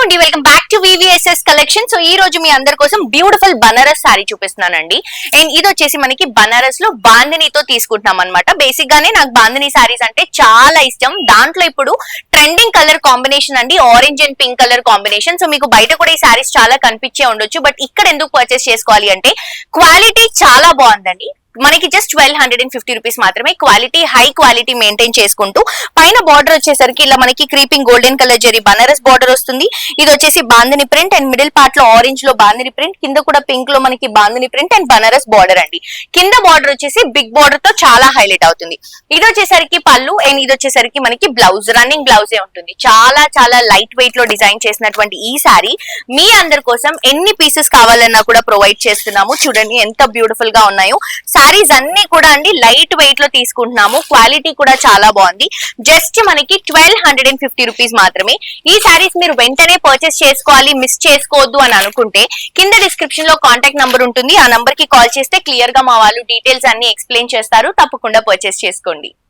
అండి, welcome back to VVSS collection. So ఈ రోజు మీ అందరి కోసం బ్యూటిఫుల్ బనారస్ సారీ చూపిస్తున్నానండి. అండ్ ఇది వచ్చేసి మనకి బనారస్ లో బాందినీతో తీసుకుంటున్నాం అనమాట. బేసిక్ గానే నాకు బాందినీ సారీస్ అంటే చాలా ఇష్టం. దాంట్లో ఇప్పుడు ట్రెండింగ్ కలర్ కాంబినేషన్ అండి, orange and pink colour combination. So మీకు బయట కూడా ఈ సారీస్ చాలా కనిపించే ఉండొచ్చు, బట్ ఇక్కడ ఎందుకు పర్చేస్ చేసుకోవాలి అంటే క్వాలిటీ చాలా బాగుందండి. మనకి జస్ట్ 1250 రూపీస్ మాత్రమే. క్వాలిటీ హై క్వాలిటీ మెయింటైన్ చేసుకుంటూ పైన బార్డర్ వచ్చేసరికి ఇలా మనకి creeping golden colour zari Banaras border వస్తుంది. ఇది వచ్చేసి bandhani print and middle part లో ఆరెంజ్ లో బాందిని ప్రింట్, కింద కూడా పింక్ లో మనకి bandhani print and Banaras border అండి. కింద బార్డర్ వచ్చేసి బిగ్ బార్డర్ తో చాలా హైలైట్ అవుతుంది. ఇది వచ్చేసరికి పళ్ళు అండ్ ఇది వచ్చేసరికి మనకి బ్లౌజ్, రన్నింగ్ బ్లౌజే ఉంటుంది. చాలా చాలా లైట్ వెయిట్ లో డిజైన్ చేసినటువంటి ఈ సారీ మీ అందరి కోసం ఎన్ని పీసెస్ కావాలన్నా కూడా ప్రొవైడ్ చేస్తున్నాము. చూడండి ఎంత బ్యూటిఫుల్ గా ఉన్నాయో. సారీస్ అన్ని కూడా అండి లైట్ వెయిట్ లో తీసుకుంటున్నాము. క్వాలిటీ కూడా చాలా బాగుంది. జస్ట్ మనకి 1250 రూపీస్ మాత్రమే. ఈ సారీస్ మీరు వెంటనే పర్చేస్ చేసుకోవాలి, మిస్ చేసుకోవద్దు అని అనుకుంటే కింద డిస్క్రిప్షన్ లో కాంటాక్ట్ నంబర్ ఉంటుంది. ఆ నంబర్ కి కాల్ చేస్తే క్లియర్ గా మా వాళ్ళు డీటెయిల్స్ అన్ని ఎక్స్ప్లెయిన్ చేస్తారు. తప్పకుండా పర్చేస్ చేసుకోండి.